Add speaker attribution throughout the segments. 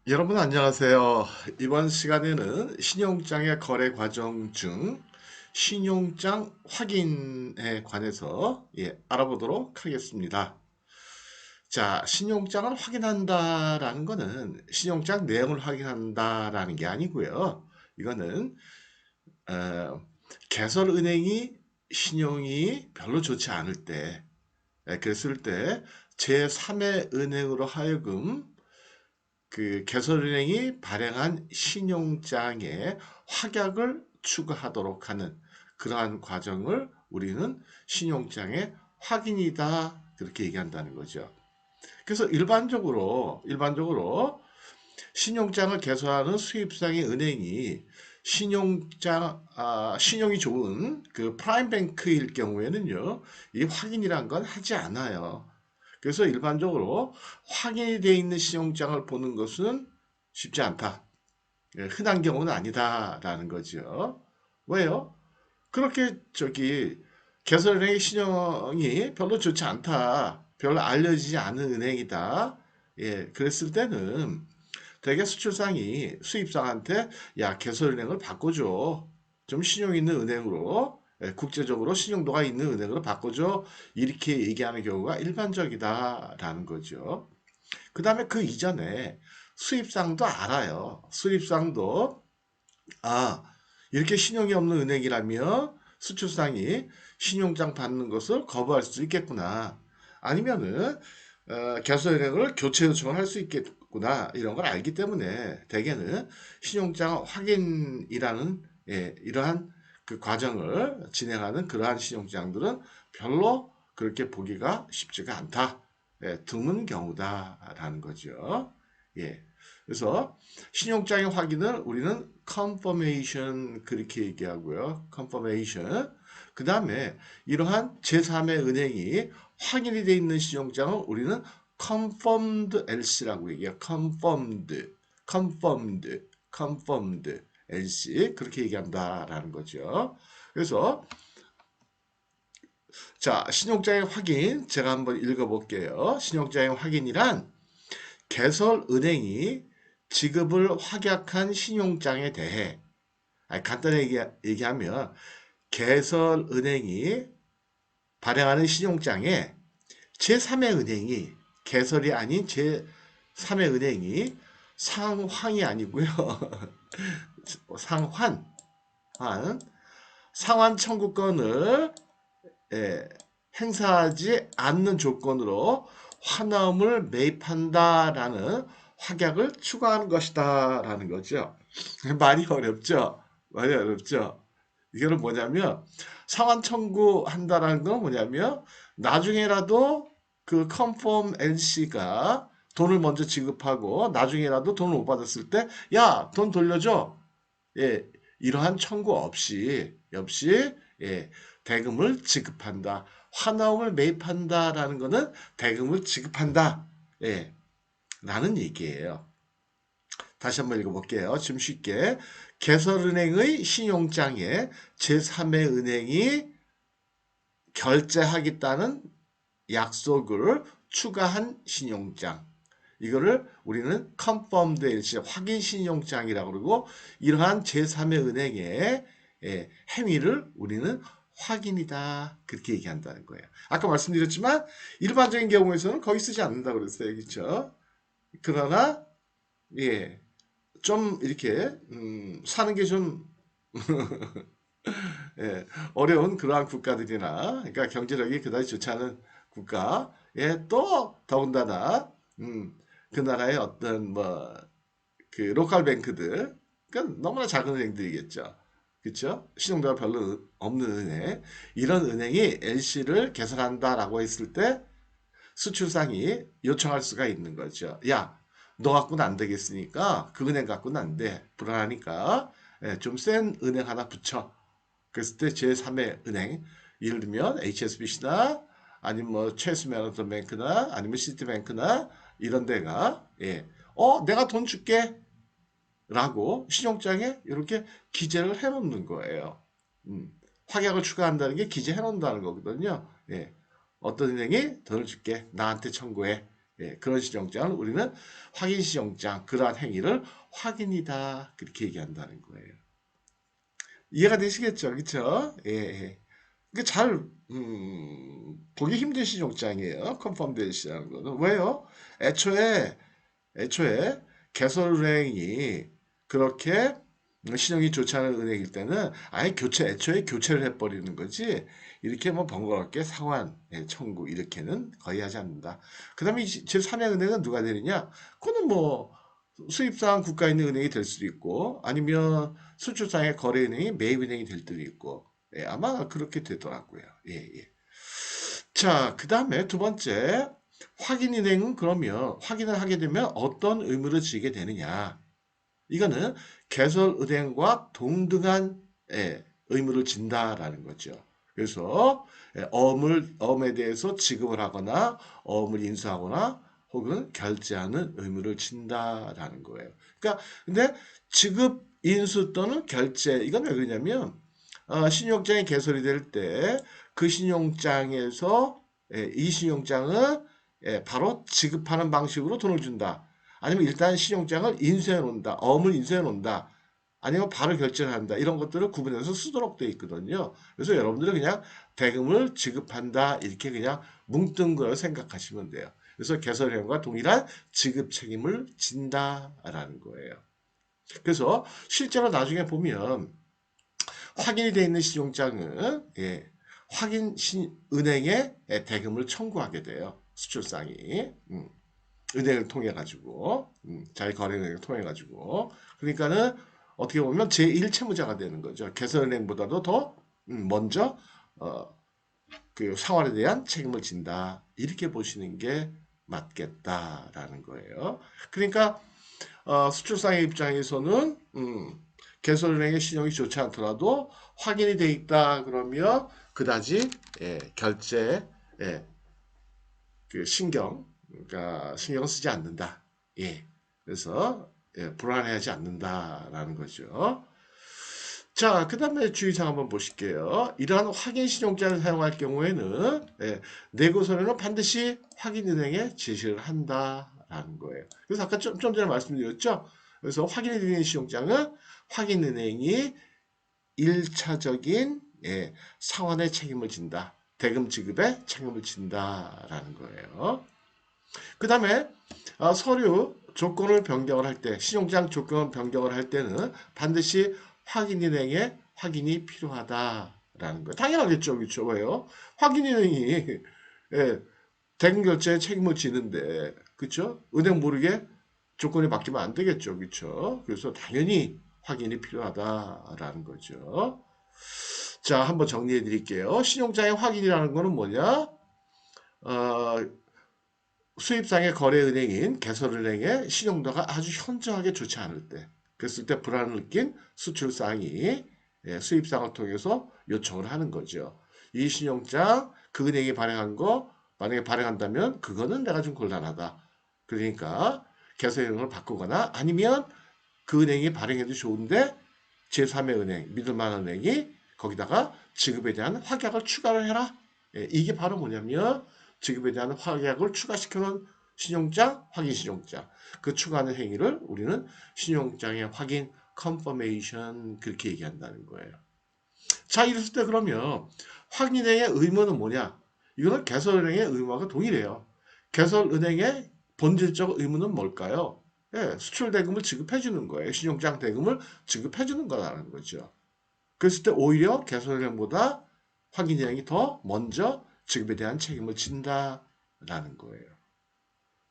Speaker 1: 여러분 안녕하세요. 이번 시간에는 신용장의 거래 과정 중 신용장 확인에 관해서 알아보도록 하겠습니다. 자, 신용장을 확인한다라는 거는 신용장 내용을 확인한다라는 게 아니고요. 이거는 개설은행이 신용이 별로 좋지 않을 때, 그랬을 때 제3의 은행으로 하여금 개설은행이 발행한 신용장에 확약을 추가하도록 하는 그러한 과정을 우리는 신용장의 확인이다. 그렇게 얘기한다는 거죠. 그래서 일반적으로 신용장을 개설하는 수입상의 은행이 신용이 좋은 그 프라임뱅크일 경우에는요, 이 확인이란 건 하지 않아요. 그래서 일반적으로 확인이 되어 있는 신용장을 보는 것은 쉽지 않다. 흔한 경우는 아니다라는 거죠. 왜요? 그렇게 개설은행의 신용이 별로 좋지 않다. 별로 알려지지 않은 은행이다. 그랬을 때는 대개 수출상이 수입상한테 야, 개설은행을 바꿔줘. 좀 신용 있는 은행으로, 국제적으로 신용도가 있는 은행으로 바꿔줘. 이렇게 얘기하는 경우가 일반적이다라는 거죠. 그 다음에 그 이전에 수입상도 알아요. 수입상도 아, 이렇게 신용이 없는 은행이라면 수출상이 신용장 받는 것을 거부할 수 있겠구나. 아니면은 개설은행을 교체 요청을 할 수 있겠구나. 이런 걸 알기 때문에 대개는 신용장 확인이라는 이러한 그 과정을 진행하는 그러한 신용장들은 별로 그렇게 보기가 쉽지가 않다. 드문 경우다라는 거죠. 예. 그래서 신용장의 확인을 우리는 confirmation 그렇게 얘기하고요. confirmation. 그 다음에 이러한 제3의 은행이 확인이 되어 있는 신용장을 우리는 confirmed LC라고 얘기해요. confirmed LC 그렇게 얘기한다라는 거죠. 그래서 자, 신용장의 확인 제가 한번 읽어볼게요. 신용장의 확인이란 개설은행이 지급을 확약한 신용장에 대해 간단히 얘기하면 개설은행이 발행하는 신용장에 제3의 은행이 개설이 아닌 제3의 은행이 상환이 아니고요. 상환, 상환 청구권을 행사하지 않는 조건으로 환화음을 매입한다라는 확약을 추가하는 것이다라는 거죠. 많이 어렵죠? 많이 어렵죠? 이거는 뭐냐면 상환 청구한다라는 건 뭐냐면 나중에라도 그 컨펌 NC가 돈을 먼저 지급하고 나중에라도 돈을 못 받았을 때 야, 돈 돌려줘. 예, 이러한 청구 없이 대금을 지급한다. 환화음을 매입한다라는 거는 대금을 지급한다. 예, 라는 얘기예요. 다시 한번 읽어볼게요. 좀 쉽게. 개설은행의 신용장에 제3의 은행이 결제하겠다는 약속을 추가한 신용장. 이거를 우리는 confirmed LC, 확인 신용장이라고 그러고 이러한 제3의 은행의 행위를 우리는 확인이다. 그렇게 얘기한다는 거예요. 아까 말씀드렸지만 일반적인 경우에서는 거의 쓰지 않는다고 그랬어요. 그렇죠? 그러나 예, 좀 이렇게 사는 게 좀 어려운 그러한 국가들이나 그러니까 경제력이 그다지 좋지 않은 국가에 또 더군다나 그 나라의 어떤 뭐 그 로컬 뱅크들 그러니까 너무나 작은 은행들이겠죠. 그렇죠? 신용도가 별로 없는 은행 이런 은행이 LC를 개설한다라고 했을 때 수출상이 요청할 수가 있는 거죠. 야, 너 갖고는 안 되겠으니까 그 은행 갖고는 안 돼. 불안하니까 좀 센 은행 하나 붙여. 그랬을 때 제3의 은행, 예를 들면 HSBC나 아니면 뭐 최스 매너턴 뱅크나 아니면 시티뱅크나 이런 데가 내가 돈 줄게 라고 신용장에 이렇게 기재를 해놓는 거예요. 음, 확약을 추가한다는 게 기재해 놓는다는 거거든요. 어떤 은행이 돈을 줄게 나한테 청구해 예, 그런 신용장을 우리는 확인 신용장, 그러한 행위를 확인이다. 그렇게 얘기한다는 거예요. 이해가 되시겠죠? 그렇죠? 예, 예. 이게 잘 보기 힘든 신용장이에요. 컨펌데이시라는 거는. 왜요? 애초에 애초에 개설은행이 그렇게 신용이 좋지 않은 은행일 때는 아예 애초에 교체를 해버리는 거지, 이렇게 뭐 번거롭게 상환 청구 이렇게는 거의 하지 않는다. 그 다음에 제3의 은행은 누가 되느냐? 그거는 뭐 수입상 국가에 있는 은행이 될 수도 있고, 아니면 수출상의 거래은행이 매입은행이 될 수도 있고, 예, 아마 그렇게 되더라고요. 예, 예. 자, 그 다음에 두 번째, 확인은행은 그러면 확인을 하게 되면 어떤 의무를 지게 되느냐? 이거는 개설은행과 동등한 의무를 진다라는 거죠. 그래서 어음에 대해서 지급을 하거나 어음을 인수하거나 혹은 결제하는 의무를 진다라는 거예요. 그러니까 근데 지급, 인수 또는 결제, 이건 왜 그러냐면 신용장이 개설이 될 때 그 신용장에서 이 신용장은 바로 지급하는 방식으로 돈을 준다. 아니면 일단 신용장을 인쇄해 놓는다. 어음을 인쇄해 놓는다. 아니면 바로 결제를 한다. 이런 것들을 구분해서 쓰도록 되어 있거든요. 그래서 여러분들은 그냥 대금을 지급한다. 이렇게 그냥 뭉뜬 걸 생각하시면 돼요. 그래서 개설형과 동일한 지급 책임을 진다라는 거예요. 그래서 실제로 나중에 보면 확인이 되어 있는 신용장은 은행에 대금을 청구하게 돼요. 수출상이. 은행을 통해 가지고 자기 거래은행을 통해 가지고, 그러니까는 어떻게 보면 제1 채무자가 되는 거죠. 개설은행보다도 더 먼저 어, 그 상환에 대한 책임을 진다. 이렇게 보시는 게 맞겠다라는 거예요. 그러니까 수출상의 입장에서는 개설은행의 신용이 좋지 않더라도 확인이 돼 있다 그러면 그다지 결제 예, 그 그러니까 신경 쓰지 않는다. 예. 그래서 불안해하지 않는다라는 거죠. 자, 그 다음에 주의사항 한번 보실게요. 이러한 확인 신용장을 사용할 경우에는 내고서에는 반드시 확인은행에 제시를 한다라는 거예요. 그래서 아까 좀 전에 말씀드렸죠. 그래서 확인이 되는 신용장은 확인은행이 1차적인 상환의 책임을 진다. 대금 지급에 책임을 진다라는 거예요. 그 다음에 서류 조건을 변경을 할 때, 신용장 조건 변경을 할 때는 반드시 확인은행의 확인이 필요하다라는 거예요. 당연하겠죠, 그렇죠? 왜요? 확인은행이 대금 결제에 책임을 지는데, 그렇죠? 은행 모르게 조건이 바뀌면 안 되겠죠, 그렇죠? 그래서 당연히 확인이 필요하다라는 거죠. 자, 한번 정리해 드릴게요. 신용장의 확인이라는 거는 뭐냐? 어, 수입상의 거래은행인 개설은행의 신용도가 아주 현저하게 좋지 않을 때, 그랬을 때 불안을 느낀 수출상이 수입상을 통해서 요청을 하는 거죠. 이 신용장 그 은행이 발행한 거 만약에 발행한다면 그거는 내가 좀 곤란하다. 그러니까 개설은행을 바꾸거나, 아니면 그 은행이 발행해도 좋은데 제3의 은행, 믿을 만한 은행이 거기다가 지급에 대한 확약을 추가를 해라. 이게 바로 뭐냐면 지급에 대한 확약을 추가시켜놓은 신용장, 확인 신용장. 그 추가하는 행위를 우리는 신용장의 확인, 컨퍼메이션, 그렇게 얘기한다는 거예요. 자, 이랬을 때 그러면 확인행의 의무는 뭐냐? 이거는 개설은행의 의무와 동일해요. 개설은행의 본질적 의무는 뭘까요? 수출 대금을 지급해 주는 거예요. 신용장 대금을 지급해 주는 거라는 거죠. 그랬을 때 오히려 개설은행보다 확인은행이 더 먼저 지급에 대한 책임을 진다라는 거예요.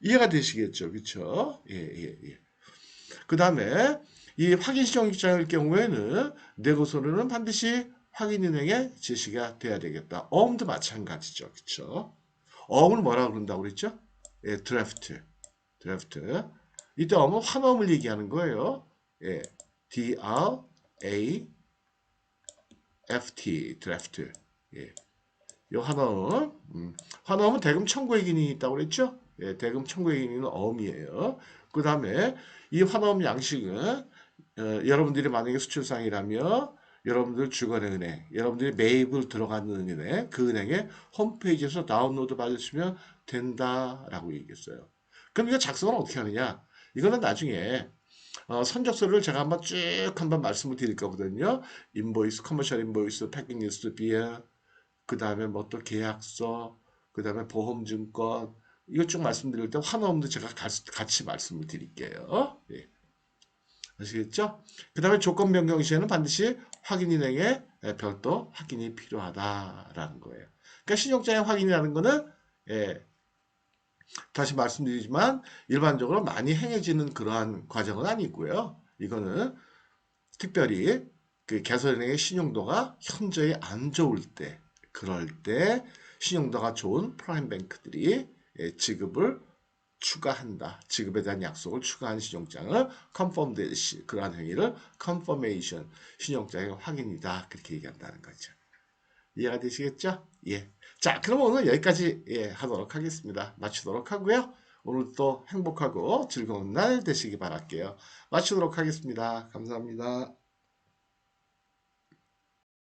Speaker 1: 이해가 되시겠죠? 그렇죠? 예, 예, 예. 그 다음에 이 확인 신용장일 경우에는 내고서는 반드시 확인은행에 제시가 돼야 되겠다. 어음도 마찬가지죠. 그렇죠? 어음을 뭐라고 그런다고 그랬죠? 예, 드래프트. 드래프트. 이때 어음은 환어음을 얘기하는 거예요. 예, D-R-A-F-T, 드래프트. 예. 요 환어음. 환어음은 대금 청구의 기능이 있다고 그랬죠? 예, 대금 청구의 기능은 어음이에요. 그 다음에 이 환어음 양식은 여러분들이 만약에 수출상이라면 여러분들 주거래 은행, 여러분들이 매입을 들어가는 은행, 그 은행의 홈페이지에서 다운로드 받으시면 된다라고 얘기했어요. 그럼 이거 작성을 어떻게 하느냐? 이거는 나중에 선적서를 제가 한번 쭉 한번 말씀을 드릴 거거든요. 인보이스, 커머셜 인보이스, 패킹 리스트, 비어, 그 다음에 뭐 또 계약서, 그 다음에 보험증권, 이거 쭉 말씀드릴 때 한어음도 제가 같이 말씀을 드릴게요. 예. 아시겠죠? 그 다음에 조건 변경 시에는 반드시 확인 일행에 별도 확인이 필요하다라는 거예요. 그러니까 신용장의 확인이라는 거는 예, 다시 말씀드리지만 일반적으로 많이 행해지는 그러한 과정은 아니고요. 이거는 특별히 그 개설은행의 신용도가 현저히 안 좋을 때, 그럴 때 신용도가 좋은 프라임 뱅크들이 지급을 추가한다. 지급에 대한 약속을 추가한 신용장을 컨펌드 그러한 행위를 컨퍼메이션 신용장의 확인이다. 그렇게 얘기한다는 거죠. 이해가 되시겠죠? 예. 자, 그럼 오늘 여기까지 하도록 하겠습니다. 마치도록 하고요. 오늘 또 행복하고 즐거운 날 되시기 바랄게요. 마치도록 하겠습니다. 감사합니다.